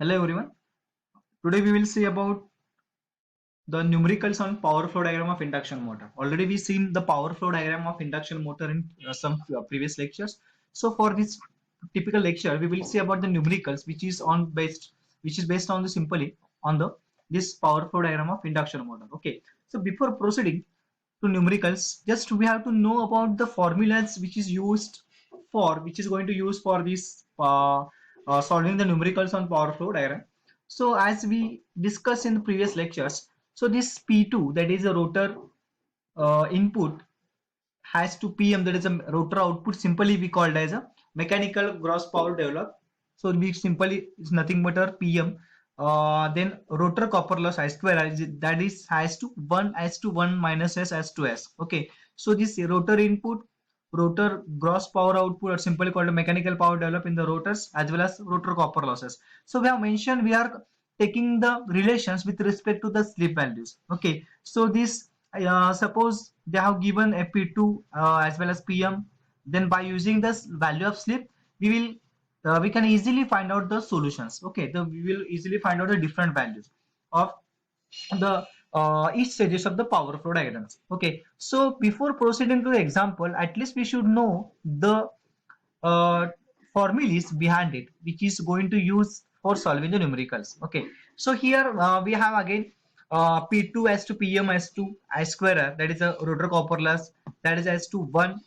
Hello everyone. Today we will see about the numericals on power flow diagram of induction motor. Already we seen the power flow diagram of induction motor in some previous lectures. So for this typical lecture, we will see about the numericals, which is based on the simply on the this power flow diagram of induction motor. Okay. So before proceeding to numericals, just we have to know about the formulas which is going to use for this solving the numericals on power flow diagram. So as we discussed in the previous lectures, so this P2, that is a rotor input, has to PM, that is a rotor output, simply we called as a mechanical gross power developed. So we simply is nothing but a PM. Then rotor copper loss I square, that is has to 1 as to 1 minus S as to S. Okay. So this rotor input, rotor gross power output, or simply called mechanical power developed in the rotors, as well as rotor copper losses. So we have mentioned we are taking the relations with respect to the slip values. Okay. So this suppose they have given a P2 as well as PM, then by using this value of slip, we can easily find out the solutions. Okay, we will easily find out the different values of the each stages of the power flow diagrams. Okay, so before proceeding to the example, at least we should know the uh, formulas behind it, which is going to use for solving the numericals. Okay, so here we have again P2 as to PM as to I square, that is a rotor copper loss, that is as to 1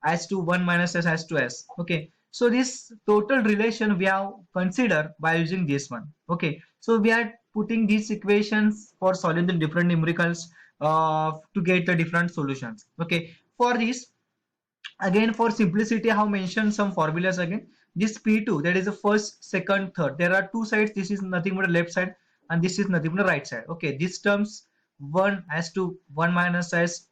as to 1 minus S as to S. Okay, so this total relation we have considered by using this one. Okay, so we are putting these equations for solving the different numericals to get the different solutions. Okay, for this, again for simplicity I have mentioned some formulas again. This P2, that is the first, second, third, there are two sides, this is nothing but the left side and this is nothing but the right side. Okay, these terms 1 as to 1 minus S,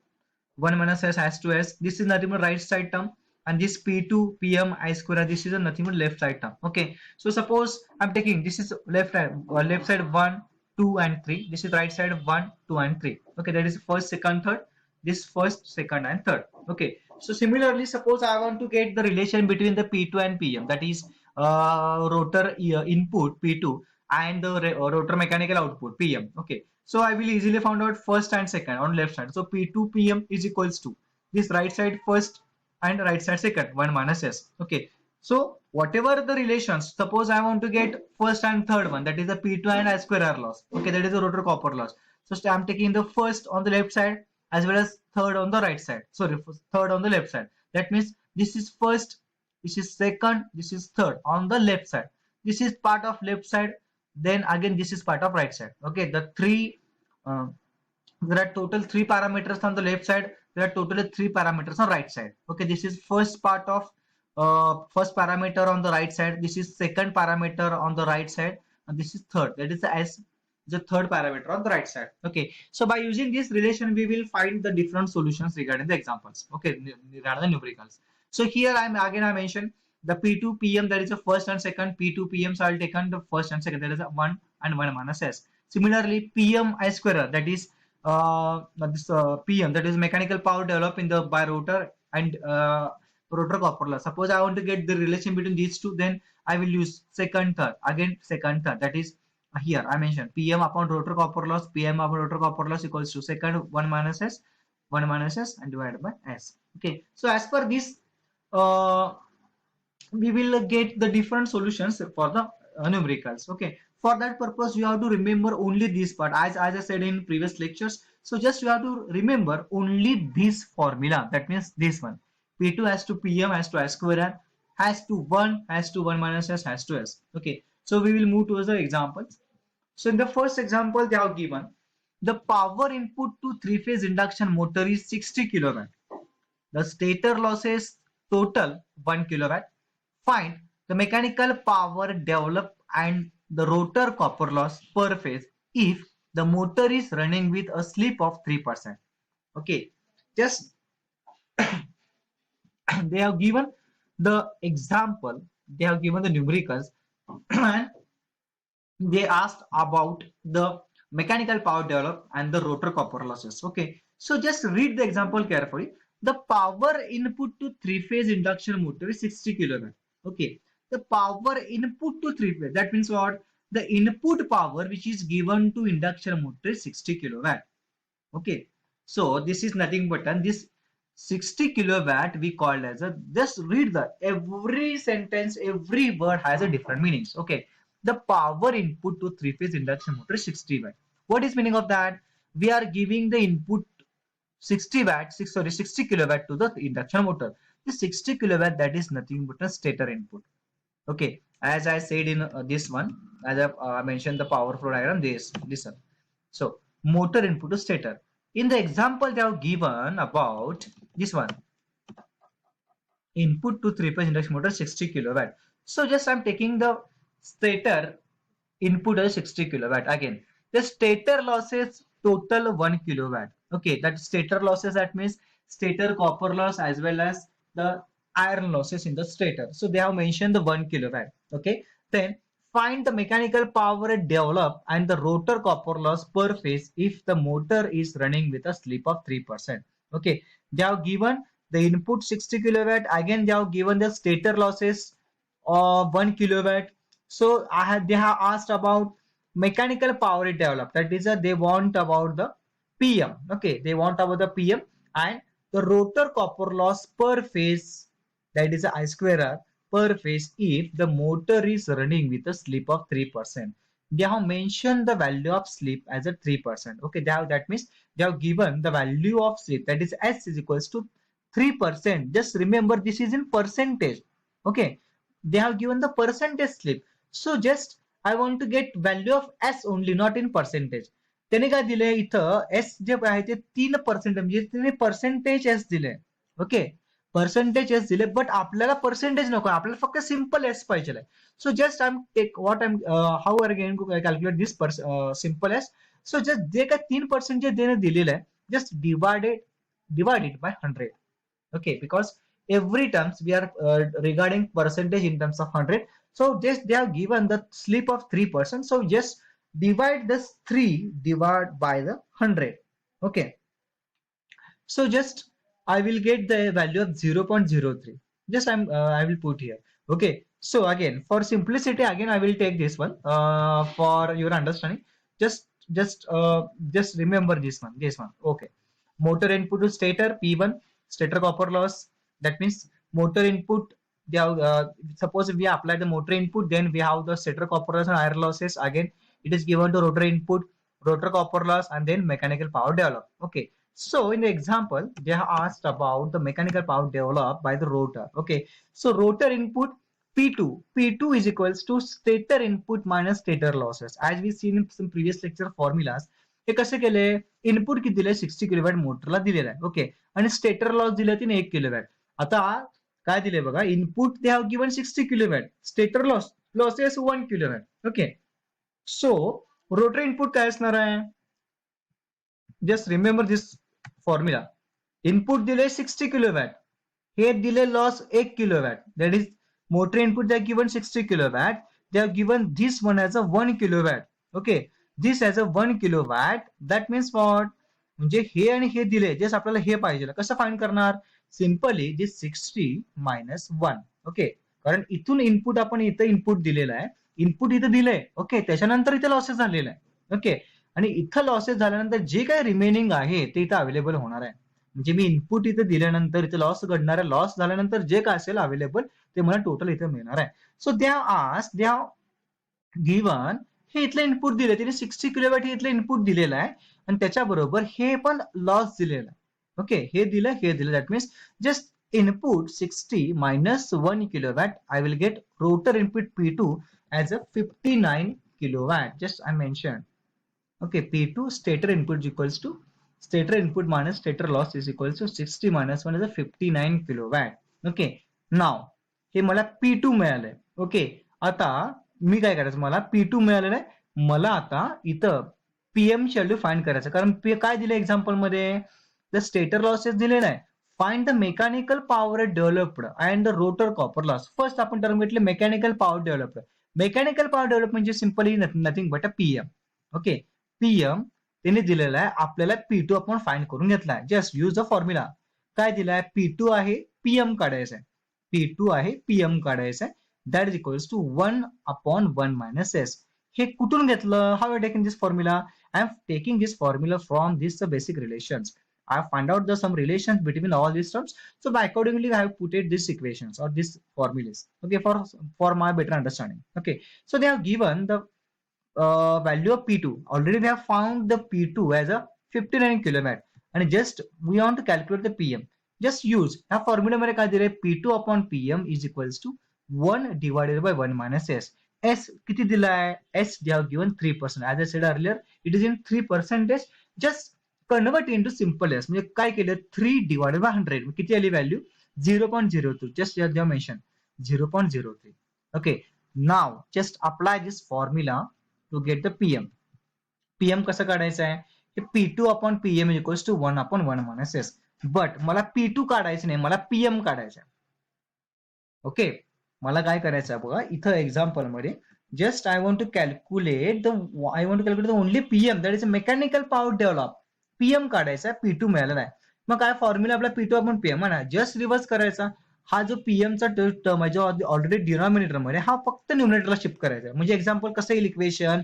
1 minus S has to S, this is nothing but right side term, and this P2 PM I square, this is a nothing but left side term. Okay, so suppose I'm taking this is left side 1, 2 and 3, this is right side 1, 2 and 3. Okay, that is first, second, third, this first, second and third. Okay, so similarly suppose I want to get the relation between the P2 and PM, that is rotor input P2 and the rotor mechanical output PM. Okay, so I will easily find out first and second on left side. So P2 PM is equals to this right side first and right side second, 1 minus S. Okay, so whatever the relations, suppose I want to get first and third one, that is the P2 and I square R loss. Okay, that is the rotor copper loss. So I'm taking the first on the left side as well as third on the right side. Sorry, third on the left side. That means this is first, this is second, this is third on the left side. This is part of left side. Then again, this is part of right side. Okay, the three, there are total three parameters on the left side. There are totally three parameters on right side. Okay, this is first part of first parameter on the right side. This is second parameter on the right side, and this is third. That is the third parameter on the right side. Okay, so by using this relation, we will find the different solutions regarding the examples. Okay, regarding the numericals. So here I mentioned the P2 PM, that is the first and second. P2 PM, so I'll take on the first and second, that is a 1 and 1 minus S. Similarly, PM I square, that is this PM, that is mechanical power developed in the by rotor and rotor copper loss. Suppose I want to get the relation between these two, then I will use second, third, again second, third, that is here I mentioned PM upon rotor copper loss, PM upon rotor copper loss equals to second 1 minus S, 1 minus S and divided by S. Okay, so as per this uh, we will get the different solutions for the numericals. Okay, for that purpose you have to remember only this part, as I said in previous lectures. So just you have to remember only this formula, that means this one, P2 has to PM has to I square has to 1 has to 1 minus S has to S. Okay, so we will move towards the examples. So in the first example they have given the power input to three-phase induction motor is 60 kilowatt. The stator losses total 1 kilowatt. Find the mechanical power developed and the rotor copper loss per phase if the motor is running with a slip of 3%. Okay, just they have given the example, they have given the numericals and they asked about the mechanical power developed and the rotor copper losses. Okay, so just read the example carefully. The power input to three-phase induction motor is 60 kilowatt. Okay, the power input to three phase. That means what? The input power which is given to induction motor is 60 kilowatt. Okay, so this is nothing but this 60 kilowatt we called as a, just read the every sentence, every word has a different meanings. Okay, the power input to three phase induction motor is 60 watt. What is meaning of that? We are giving the input 60 watt, 60 kilowatt to the induction motor. The 60 kilowatt, that is nothing but a stator input. Okay, as I said in this one, as I mentioned the power flow diagram, this listen. So motor input to stator. In the example they have given about this one, input to three phase induction motor 60 kilowatt. So just I'm taking the stator input as 60 kilowatt. Again, the stator losses total 1 kilowatt. Okay, that stator losses, that means stator copper loss as well as the iron losses in the stator. So they have mentioned the 1 kilowatt. Okay, then find the mechanical power developed and the rotor copper loss per phase if the motor is running with a slip of 3%. Okay, they have given the input 60 kilowatt. Again, they have given the stator losses of 1 kilowatt. So they have asked about mechanical power it developed. That is, they want about the PM. Okay, they want about the PM and the rotor copper loss per phase. That is I square R per phase if the motor is running with a slip of 3%. They have mentioned the value of slip as a 3%. Okay, that means they have given the value of slip, that is S is equals to 3%. Just remember this is in percentage. Okay, they have given the percentage slip. So just I want to get value of S only, not in percentage. त्याने काय दिले इथं S जे आहे ते 3% म्हणजे त्याने percentage S दिले. Okay, percentage S दिले, बट आपल्याला पर्सेंटेज नको, आपल्याला फक्त सिंपल S पाहिजे. So just I am take what I am how are going to calculate this simple S. So just जे काय 3% जे देणे दिलेलं आहे, just divide it by 100. Okay, because every terms we are regarding percentage in terms of 100. So just they have given the slip of 3%. So just divide this 3 divide by the 100. Okay, so just I will get the value of 0.03. Just I will put here. Okay, so again for simplicity, again I will take this one for your understanding. Just remember this one. Okay, motor input to stator P1, stator copper loss. That means motor input, they have, suppose we apply the motor input, then we have the stator copper loss and iron losses. Again it is given to rotor input, rotor copper loss, and then mechanical power developed. Okay, so in the example they have asked about the mechanical power developed by the rotor. Okay, so rotor input P2 is equals to stator input minus stator losses. As we seen in some previous lecture formulas, हे कसे केले, input किती दिले 60 kilowatt मोटरला दिलेला आहे. Okay, आणि stator loss दिले 1 kilowatt. आता काय दिले बघा, input they have given 60 kilowatt, stator losses 1 kilowatt. Okay, so rotor input काय असणार आहे, just remember this formula. Input दिले 60 किलोवॅट, हे दिले loss 1 kilowatt. That is motor input they have given 60 kilowatt, they have given this one as a 1 kilowatt. Okay, this as a 1 kilowatt. That means what, म्हणजे हे आणि हे दिले, just आपल्याला हे पाहिजे. कसं find करणार, simply जे 60 minus 1. Okay, कारण इथून input आपण इथं इनपुट दिलेलं आहे, इनपुट इथं दिलंय. ओके, त्याच्यानंतर इथे लॉसेस झालेलं आहे. ओके, आणि इथं लॉसेस झाल्यानंतर जे काय रिमेनिंग आहे ते इथं अवेलेबल होणार आहे. म्हणजे मी इनपुट इथे दिल्यानंतर इथे लॉस घडणार आहे, लॉस झाल्यानंतर जे काय असेल अवेलेबल ते मला टोटल इथे मिळणार आहे. सो दे हॅव गिवन, हे इथलं इनपुट दिले, त्याने 60 किलोवॅट हे इथलं इनपुट दिलेलं आहे आणि त्याच्याबरोबर हे पण लॉस दिलेलं आहे. ओके, हे दिलं, that means just input 60 minus 1 kilowatt, I will get rotor input P2 as a 59 kilowatt. Just I mentioned. Okay, P2 stator input is equals to stator input minus stator loss is equals to 60 minus 1 is a 59 kilowatt. Okay, now हे मला P2 मिळालंय. Okay, आता मी काय करायचं, मला P2 मिळालेलं आहे, मला आता इथं PM ची व्हॅल्यू फाइंड करायचं. कारण काय दिलं एक्झाम्पल मध्ये, द स्टेटर लॉसेस दिलेलं आहे. Find the mechanical power developed and the rotor copper loss. First आपण टर्म घेतले mechanical power developed. Mechanical power develop म्हणजे simply nothing but a PM. Okay, PM त्याने दिलेला आहे, आपल्याला P2 आपण फाइंड करून घेतलाय. Just use the formula. काय दिलाय, P2 आहे PM काढायचं आहे, P2 आहे PM काढायचं आहे. that is equals to 1 upon 1 minus s. हे कुठून घेतलं? How I taken this formula? I am taking this formula from this basic relations. I have found out the some relations between all these terms. So by accordingly, I have put it these equations or these formulas. Okay, for my better understanding. Okay, so they have given the value of P2. Already we have found the P2 as a 59 kilowatt, and just we want to calculate the PM. Just use ह्या formula मध्ये काय दिले? P2 upon PM is equals to 1 divided by 1 minus S. S किती दिला आहे? S they have given 3%. As I said earlier, it is in 3%. Just convert into simple S. म्हणजे काय केलं? 3 divided by 100. किती आली value? 0.02. Just they have mentioned 0.03. Okay. Now just apply this formula to get the PM. PM कसं काढायचं आहे? हे P2 upon PM is equals to 1 upon 1 minus S. But मला P2 काढायचं नाही, मला PM काढायचं आहे. ओके, मला काय करायचं आहे बघा, इथं एक्झाम्पल मध्ये just I want to calculate the only PM, that is mechanical power develop. PM काढायचा आहे, P2 मिळालेला आहे. मग काय फॉर्म्युला आपला P2 upon PM आहे ना, जस्ट रिव्हर्स करायचा. हा जो PM चा टर्म आहे जो ऑलरेडी डिनॉमिनेटर मध्ये, हा फक्त न्यूमरेटरला शिफ्ट करायचा. म्हणजे एक्झाम्पल कसं येईल equation?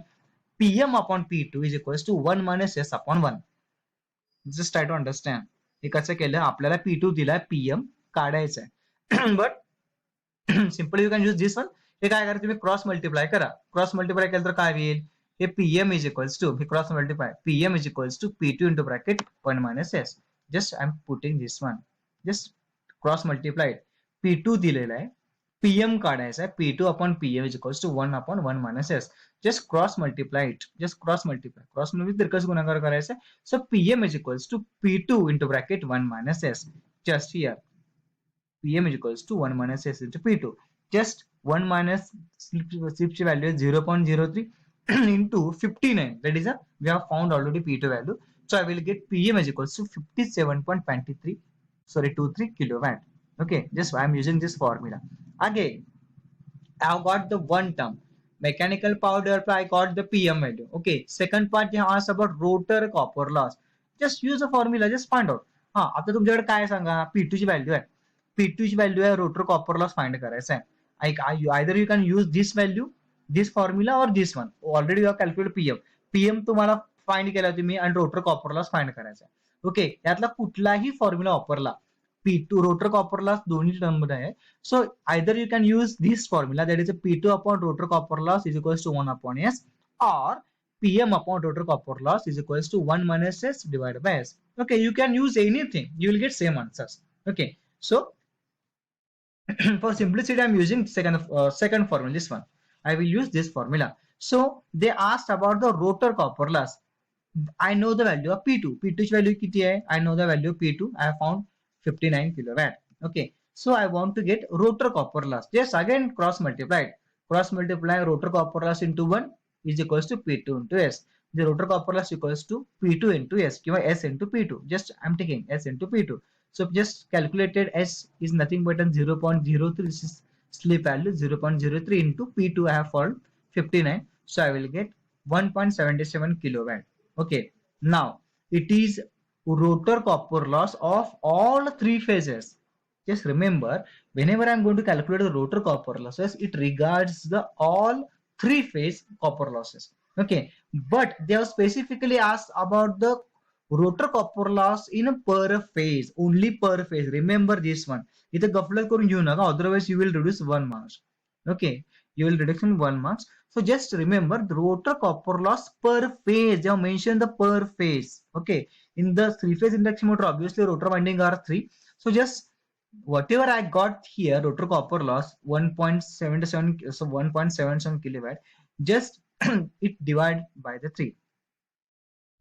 PM upon P2 is equals to 1 minus S upon 1. Just try to understand. हे कसं केलं? आपल्याला P2 दिलाय, PM काढायचं आहे. But simply you can use this one. हे काय करा, तुम्ही क्रॉस मल्टिप्लाय करा. क्रॉस मल्टिप्लाय केलं तर काय होईल? हे PM इज इक्वल्स टू, हे cross multiply, PM is equals to P2 into bracket 1 minus S. Just I'm putting this one. Just cross multiply. P2 दिलेला आहे, PM काढायचा आहे, P2 upon PM is equals to 1 upon 1 minus S. Just cross multiply it. Just cross multiply. Cross multiply तिरकस गुणाकार करायचा आहे. So PM is equals to P2 into bracket 1 minus S. Just here. PM is equals to 1 minus S into P2. Just 1 minus slip's value is 0.03 into 59. That is we have found already P2 value. So I will get PM is equals to 23 kilowatt. Okay, just I am using this formula. Again, I have got the one term. Mechanical power developed, I got the PM value. Okay, second part they asked about rotor copper loss. Just use the formula, just find out. हा, आता तुमच्याकडे काय सांगा, P2 ची value आहे. P2 ची value आहे, rotor copper loss find करायचं आहे. Either you can use this value, this formula or this one. Already you have calculated PM. PM तुम्हाला फाइंड केला तुम्ही आणि रोटर कॉपर लॉस फाइंड करायचा आहे. ओके, यातला कुठलाही फॉर्म्युला वापरला, P2 rotor copper loss दोन्ही टर्म मध्ये आहे. So either you can use this formula, that is a P2 upon rotor copper loss is equals to 1 upon S, or PM upon rotor copper loss is equals to 1 minus S divided by S. Okay, you can use anything, you will get same answers. Okay, so for simplicity I'm using second formula, this one. I will use this formula. So they asked about the rotor copper loss. I know the value of P2. P2 value किती आहे? I know the value of P2. I have found 59 kilowatt. Okay, so I want to get rotor copper loss. Just again cross multiply. Cross multiply rotor copper loss into 1 is equals to P2 into S. The rotor copper loss equals to P2 into S, or S into P2. Just I'm taking S into P2. So just calculated S is nothing but 0.03. This is slip value 0.03 into P2. I have found 59. So I will get 1.77 kilowatt. Okay, now it is rotor copper loss of all three phases. Just remember, whenever I'm going to calculate the rotor copper losses, it regards the all three phase copper losses. Okay, but they have specifically asked about the rotor copper loss in a per phase, only per phase. Remember this one. इथे गफलत करून घेऊ नका, otherwise you will reduce 1 marks. Okay, you will reduce 1 marks. So just remember the rotor copper loss per phase. They have mentioned the per phase. Okay, in the three-phase induction motor, obviously rotor winding are 3. So just whatever I got here, rotor copper loss 1.77, so 1.77 kilowatt. Just it divide by the 3.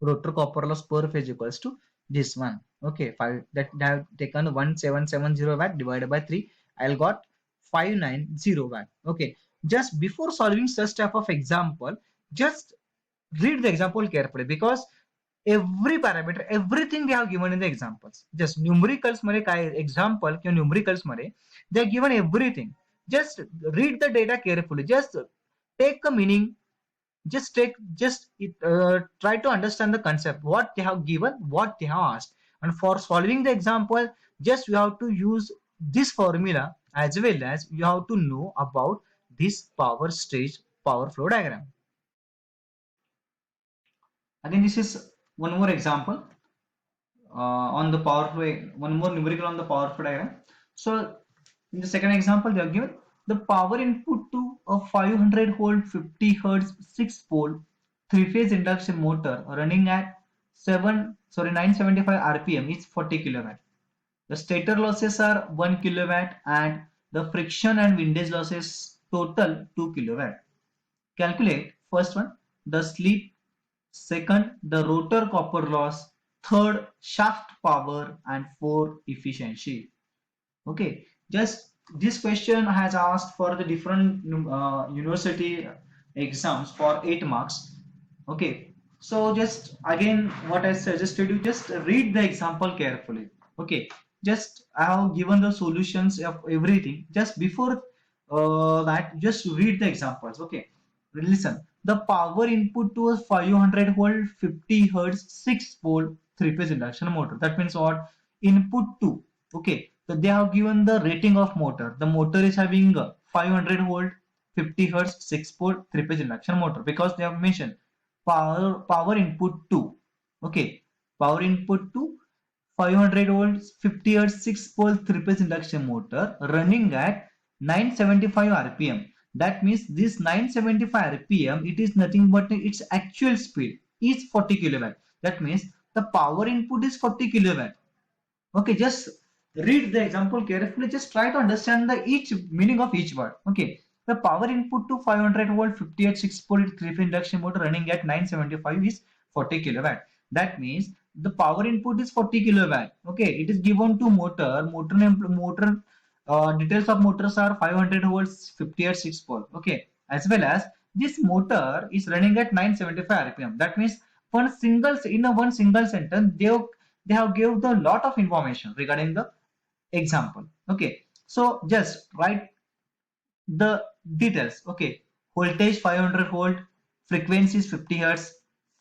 Rotor copper loss per phase equals to this one. Okay, that I have taken 1770 watt divided by 3. I'll got 590 watt. Okay, just before solving such type of example, just read the example carefully, because every parameter, everything they have given in the examples. Just numericals मध्ये काय example किंवा numericals मध्ये they are given everything. Just read the data carefully. Just take a meaning. Just try to understand the concept, what they have given, what they have asked. And for solving the example, just you have to use this formula, as well as you have to know about this power flow diagram. Again, this is one more example on the power flow, one more numerical on the power flow diagram. So in the second example, they are given the power input to a 500 volt 50 hertz 6 pole 3-phase induction motor running at 975 rpm is 40 kilowatt. The stator losses are 1 kilowatt and the friction and windage losses total 2 kilowatt. Calculate first one the slip, second the rotor copper loss, third shaft power, and fourth efficiency. Okay, just this question has asked for the different university exams for 8 marks. Okay, so just again what I suggested you just read the example carefully. Okay, just I have given the solutions of everything. Just before that, just read the examples. Okay, listen. The power input to a 500 volt 50 hertz 6 pole 3-phase induction motor. That means what? Input to. Okay, so they have given the rating of motor. The motor is having a 500 volt 50 hertz 6 pole 3-phase induction motor because they have mentioned power input to. Okay, power input to 500 volts 50 hertz 6 pole 3-phase induction motor running at 975 rpm. That means this 975 rpm, it is nothing but its actual speed is 40 kilowatt. That means the power input is 40 kilowatt. Okay, just read the example carefully. Just try to understand the each meaning of each word. Okay, the power input to 500 volt 58 6-pole 3-phase induction motor running at 975 is 40 kilowatt. That means the power input is 40 kilowatt. Okay, it is given to motor details of motors are 500 volts 58 6-pole. Okay, as well as this motor is running at 975 rpm. That means one single sentence they have gave the lot of information regarding the example. Okay, so just write the details. Okay, voltage 500 volt, frequency is 50 hertz,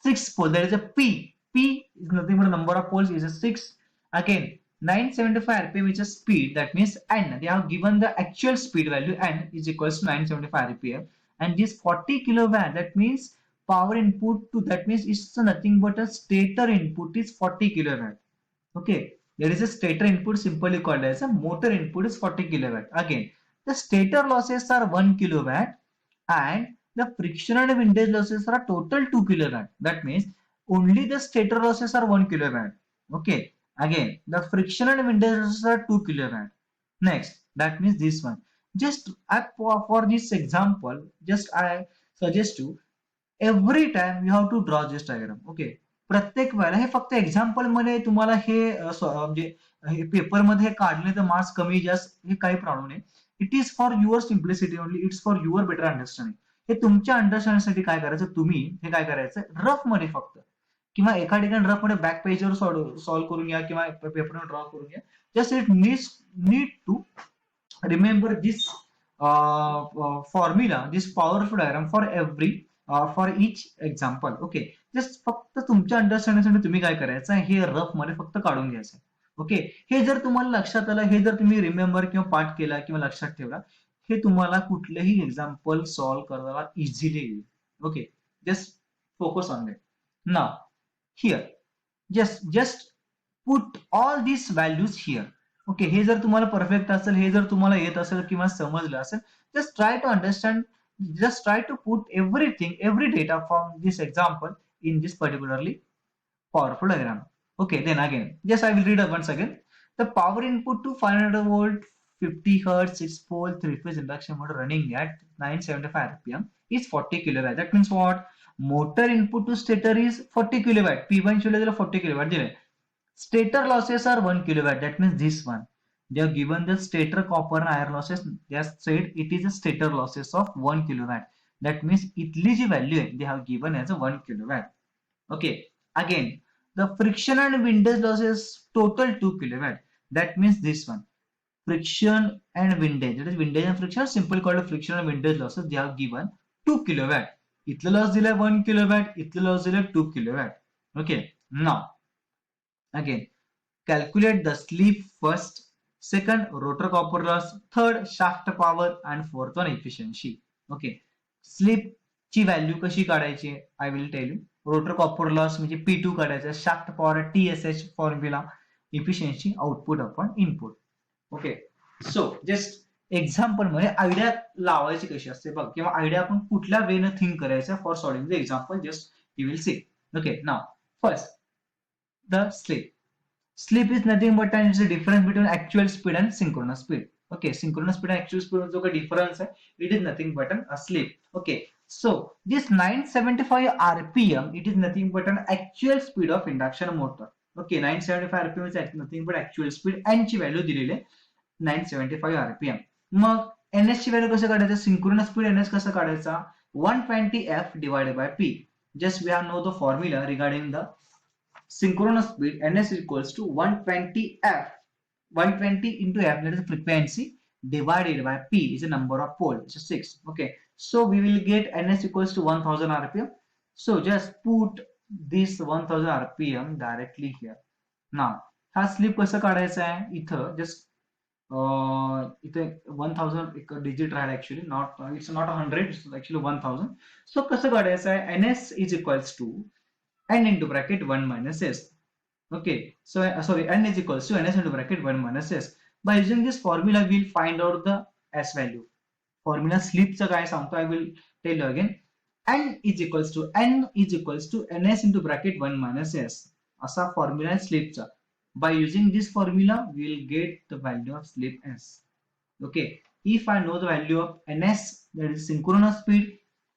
6 pole, there is a p is nothing but the number of poles is a 6. Again 975 rpm is a speed, that means n, they have given the actual speed value n is equals to 975 rpm, and this 40 kilowatt, that means power input to, that means it's nothing but a stator input is 40 kilowatt. Okay, there is a stator input simply called as a motor input is 40 kilowatt. Again, the stator losses are 1 kilowatt and the friction and windage losses are total 2 kilowatt. That means only the stator losses are 1 kilowatt. Okay, again, the friction and windage losses are 2 kilowatt. Next, that means this one. Just for this example, just I suggest you every time you have to draw this diagram. Okay, प्रत्येक वेळेला हे फक्त example मध्ये तुम्हाला हे म्हणजे paper मध्ये हे काढले तर marks कमी जास्त हे काही प्रॉब्लेम नाही. It is for your simplicity only, it's for your better understanding. हे तुमच्या अंडरस्टँडिंग काय करायचं, तुम्ही हे काय करायचं रफ मध्ये फक्त किंवा एका ठिकाणी रफ मध्ये बॅक पेजवर सॉल्व्ह करून घ्या किंवा पेपरवर ड्रॉ करून घ्या. Just it need to remember this formula, this powerful diagram for each example. Okay, just फक्त तुमच्या अंडरस्टँडिंगसाठी तुम्ही काय करायचं हे रफ मध्ये फक्त काढून घ्यायचं. ओके, हे जर तुम्हाला लक्षात आलं, हे जर तुम्ही रिमेंबर किंवा पाठ केला किंवा लक्षात ठेवला, हे तुम्हाला कुठलेही एक्झाम्पल सॉल्व्ह करायला इझिली येईल. Okay, just focus on that. Now here just put all this values here. Okay, हे जर तुम्हाला परफेक्ट असेल, हे जर तुम्हाला येत असेल किंवा समजलं असेल, just try to understand, just try to put everything, every data from this example in this particularly powerful diagram. Okay, then again, just I will read it once again. The power input to 500 volt 50 hertz 6 pole 3-phase induction motor running at 975 rpm is 40 kilowatt. That means what? Motor input to stator is 40 kilowatt. P1 दिलं 40 kilowatt दिले. Stator losses are 1 kilowatt. That means this one. They have given the stator copper and iron losses. They have said it is a stator losses of 1 kilowatt. That means itli ji value they have given as a 1 kilowatt. Okay. Again, the friction and windage losses total 2 kilowatt. That means this one. Friction and windage. That is windage and friction, simply called friction and windage losses. They have given 2 kilowatt. Itla loss dila 1 kilowatt. Itla loss dila 2 kilowatt. Okay. Now, again, calculate the slip first, second rotor copper loss, third shaft power, and fourth one efficiency. Okay, slip ची value कशी काढायची I will tell you. Rotor copper loss म्हणजे P2 काढायचा, shaft power TSH formula, efficiency output upon input. Okay, so just example मध्ये idea लावायची कशी असते बघ, किंवा आयडिया आपण कुठल्या वेनं थिंक करायचं for solving the example, just you will see. Okay, now first the slip. Slip is nothing but it's a difference between actual speed and synchronous speed. Okay, synchronous speed and actual speed जो का difference है, it is nothing but a slip. Okay, so this 975 rpm, it is nothing but an actual speed of induction motor. Okay, 975 rpm is nothing but actual speed, n ची value दिलेली आहे 975 rpm. मग ns ची value कसं काढायचं, synchronous speed ns कसं काढायचा, 120f divided by p. Just we have know the formula regarding the synchronous speed. Ns is equals to 120f, 120 into f, that is frequency, divided by p is the number of poles, so 6. Okay, so we will get ns equals to 1000 rpm. So just put this 1000 rpm directly here. Now हा slip कसं काढायचा आहे, इथं just इथे 1000 एक digit राहील, actually not, it's not 100, it's actually 1000. So कसं काढायचं आहे, ns is equals to n into bracket 1 minus s. Okay, so sorry, n is equals to ns into bracket 1 minus s. By using this formula, we'll find out the s value. Formula slip चा काय सांगतो, I will tell you again. n is equals to ns into bracket 1 minus s. असा formula आहे slip चा. By using this formula, we will get the value of slip s. Okay, if I know the value of ns, that is synchronous speed,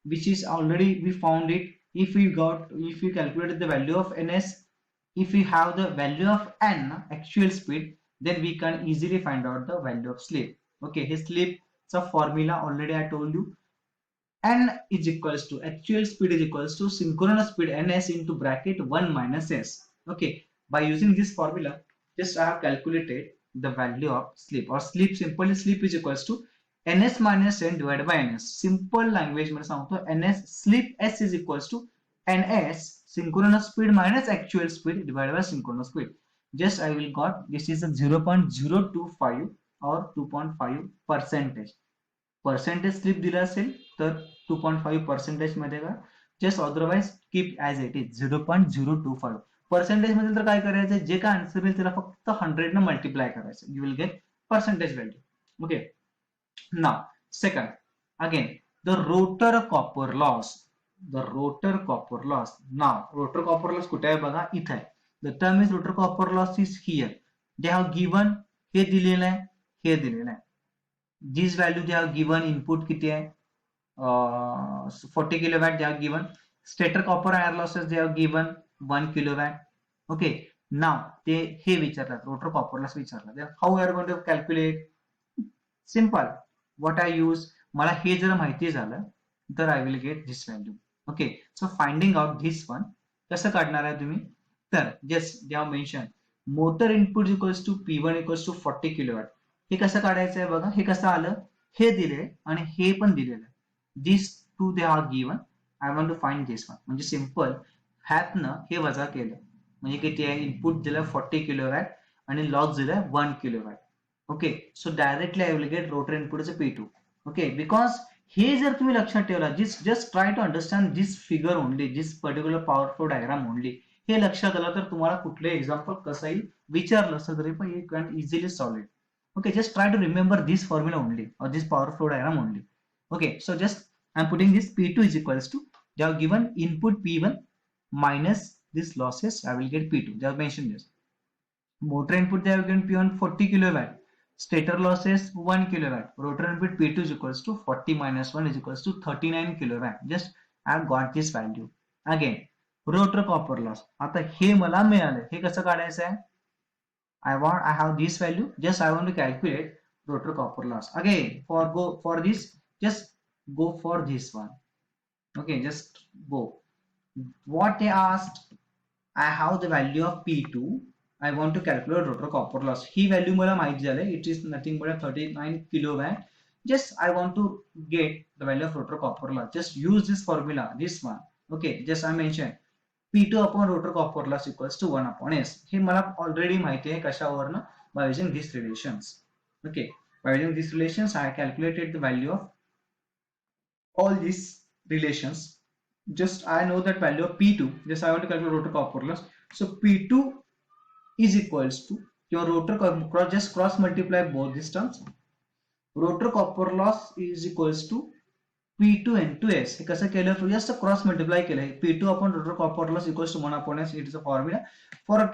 which is already we found it. If we calculated the value of ns, if we have the value of n actual speed, then we can easily find out the value of slip. Okay, his slip चा formula already I told you. N is equals to actual speed is equals to synchronous speed ns into bracket 1 minus s. Okay, by using this formula, just I have calculated the value of slip, or slip, simply slip is equals to ns minus n divided by ns. Simple language मध्ये सांगतो, ns slip s is equals to ns synchronous speed minus actual speed divided by synchronous speed. Just I will got this is a 0.025 or 2.5 percentage. Percentage slip दिला असेल तर 2.5 percentage मध्ये का, just otherwise keep as it is 0.025. Percentage मध्ये तर काय करायचं, जे काय आन्सर येईल त्याला फक्त 100 ने मल्टिप्लाय करायचं, you will get percentage value. Okay, now second, again the rotor copper loss. The rotor copper loss. Now rotor copper loss कुठे आहे बघा, इथे आहे. The term is rotor copper loss is here. They have given, हे दिलेलं आहे, हे दिलेलं आहे. This value they have given, input किती आहे, 40 kilowatt they have given. Stator copper iron losses they have given 1 kilowatt. Okay, now ते हे विचारतात, rotor copper loss विचारतात. Then how we are going to calculate? Simple. What I use, मला हे जर माहिती झालं तर I will get this value. Okay, so finding out this one, कसं काढणार आहे तुम्ही, तर just they have mentioned motor input equals to P1 equals to 40 kilowatt. हे कसं काढायचं आहे बघा, हे कसं आलं, हे दिले आणि हे पण दिलेलं. These two they are given. I want to find this one. म्हणजे सिंपल, ह्यातनं हे वजा केलं म्हणजे किती आहे, इनपुट दिलं 40 किलोवॅट आणि लॉस दिलं 1 kilowatt. Okay, so directly I will get rotor input is P2. Okay, because हे जर तुम्ही लक्षात ठेवला, just try to understand this figure only, this particular power flow diagram only, हे लक्षात आलं तर तुम्हाला कुठलंही एक्झाम्पल कसंही विचारलं असं तरी पण you can easily solve it. Okay, just try to remember this formula only, or this power flow diagram only. Okay, so just I'm putting this P2 is equals to, they have given input P1 minus this losses, I will get P2. They have mentioned this. Motor input they have given P1 40 kilowatt, stator losses 1 kilowatt, rotor input P2 is equals to 40 minus 1 is equals to 39 kilowatt. Just I have got this value. Again, rotor copper loss. आता हे मला मिळालं, हे कसं काढायचं आहे, I have this value, just I want to calculate rotor copper loss. Again, for this, just go for this one. Okay, just go. What they asked, I have the value of P2. I want to calculate rotor copper loss. He value मला माहिती झालं, it is nothing but a 39 kilowatt. Just I want to get the value of rotor copper loss. Just use this formula, this one. Okay, just I mentioned P2 upon rotor copper loss equals to 1 upon S. हे मला already माहिती आहे कशावरनं, by using these relations. Okay, by using these relations, I calculated the value of all these relations. Just I know that value of P2. Just I want to calculate rotor copper loss. So P2 is equals to your rotor cross, just cross multiply both these terms. Rotor copper loss is equals to P2 into S. हे कसं केलं? Just cross multiply केलं. P2 upon rotor copper loss equals to 1 upon S. It is a formula for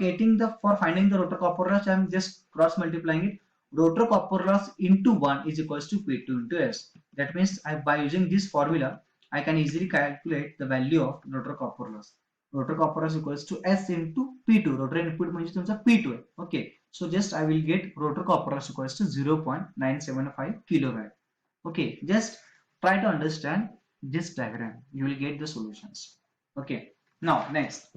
finding the rotor copper loss. I am just cross multiplying it. Rotor copper loss into 1 is equals to P2 into S. That means by using this formula, I can easily calculate the value of rotor copper loss. Rotor copper loss equals to S into P2. Rotor input म्हणजे तुमचा P2 आहे. Okay. So just I will get rotor copper loss equals to 0.975 kilowatt. Okay. Just try to understand this diagram. You will get the solutions. Okay. Now next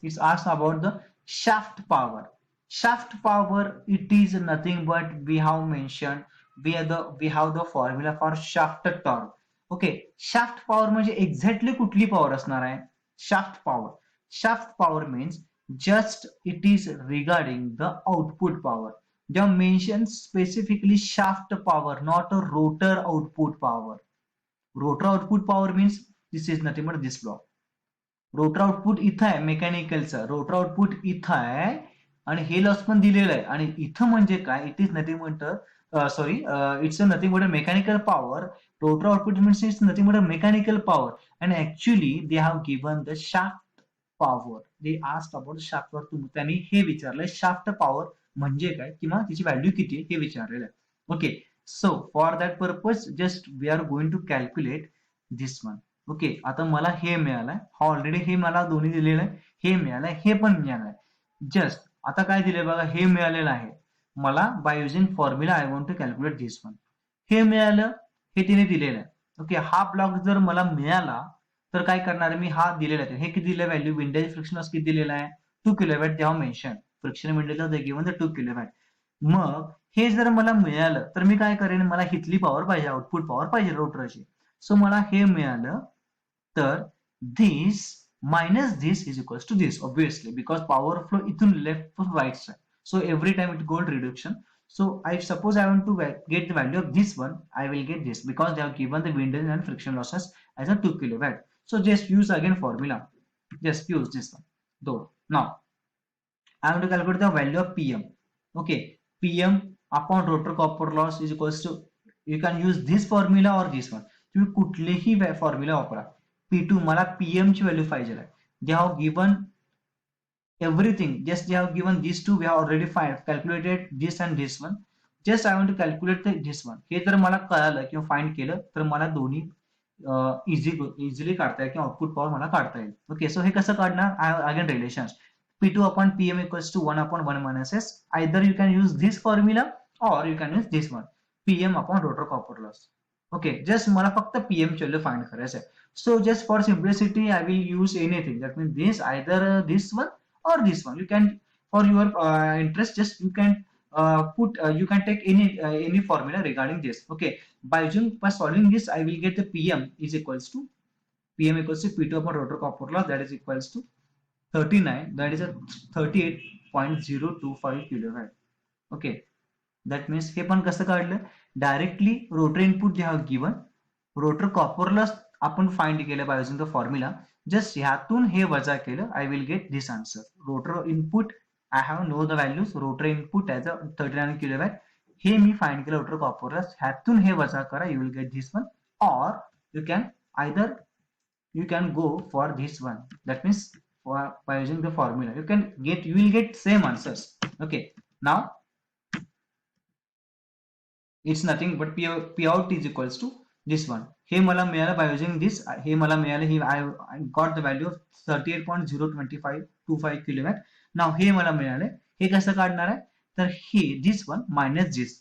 is asked about the shaft power. Shaft power, it is nothing but we have mentioned we have the formula for shaft torque. Okay, shaft power म्हणजे exactly कुठली power असणार आहे? Shaft power means just it is regarding the output power. They have mentioned specifically shaft power, not a rotor output power. Rotor output power means this is nothing but this block. Rotor output इथं आहे मेकॅनिकलचं, rotor output इथं आहे आणि हे loss पण दिलेलं आहे. आणि इथं म्हणजे काय? It is nothing but sorry it's nothing but mechanical power. Rotor output means it's nothing but mechanical power and actually they have given the shaft power. They asked about shaft power. त्यांनी हे विचारलंय shaft power म्हणजे काय किंवा तिची value किती आहे हे विचारलेलं आहे. Okay, so for that purpose just we are going to calculate this one. ओके, आता मला हे मिळालंय, ऑलरेडी हे मला दोन्ही दिलेलं आहे, हे मिळालंय, हे पण मिळालंय. जस्ट आता काय दिलंय बघा, हे मिळालेलं आहे मला by using formula I want to calculate this one. हे मिळालं, हे तिने दिलेलं आहे. ओके, हा ब्लॉक जर मला मिळाला तर काय करणार मी? हा दिलेला आहे. हे किती दिलं व्हॅल्यू? विंडेज फ्रिक्शन लॉस किती दिलेला आहे? 2 किलोवॅट. तेव्हा mention friction windage loss given the 2 kilowatt. मग हे जर मला मिळालं तर मी काय करेन? मला हिथली पॉवर पाहिजे, आउटपुट पॉवर पाहिजे रोटरची. सो मला हे मिळालं तर this minus this is equals to this, obviously, because power flow इथून left to right side. So every time it goes reduction. So I suppose I want to get the value of this one, I will get this because they have given the windage and friction losses as a 2 kilowatt. So just use again formula. Just use this one. Though now I want to calculate the value of PM. Okay, PM upon rotor copper loss is equals to, you can use this formula or this one. तुम्ही कुठलेही formula वापरा. P2 मला PM ची value पाहिजे आहे. They have given everything. Just they have given these two. We have already calculated this and this one. Just I want to calculate this one. हे जर मला कळालं किंवा फाइंड केलं तर मला दोन्ही इझिली काढता येईल किंवा आउटपुट पॉवर मला काढता येईल. ओके, सो हे कसं काढणार? Again relations. P2 upon PM equals to 1 upon 1 minus S. Either you can use this formula or you can use this one. PM upon rotor copper loss. Okay, just मला फक्त PM ची value find करायचं आहे. So just for simplicity, I will use anything. That means this, either this one or this one. You can, for your interest, just you can you can take any formula regarding this. Okay, by solving this, I will get the PM is equals to P2 upon rotor copper loss, that is equals to 39. That is a 38.025 kilowatt. Okay, that means हे पण कसं काढलं? Directly rotor input they have given, rotor copper loss आपण find केलं by using the formula. Just ह्यातून हे वजा केलं, I will get this answer. Rotor input I have no the values. Rotor input as a 39 kilowatt हे मी find केलं rotor copper loss. ह्यातून हे वजा करा, you will get this one. Or you can either you can go for this one. That means by using the formula you will get same answers. Okay, now it's nothing but P out is equals to this one. हे मला मिळालं by using this. हे मला मिळालं, हे I got the value of 38.025 kilowatt. Now हे मला मिळालं, हे कसं काढणार आहे? तर हे this one minus this.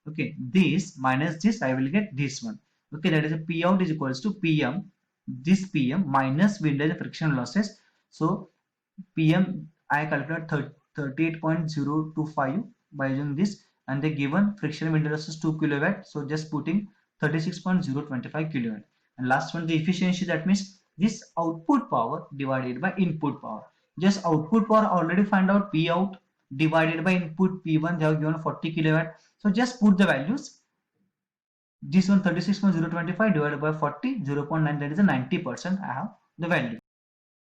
Okay, this minus this, I will get this one. Okay, that is a P out is equals to PM, this PM minus windage friction losses. So PM I calculate 38.025 by using this, and they given friction windage losses 2 kilowatt. So just putting 36.025 kilowatt. And last one, the efficiency, that means this output power divided by input power. Just output power already find out P out, divided by input P1, they have given 40 kilowatt. So just put the values. This one 36.025 divided by 40, 0.9, that is a 90%. I have the value.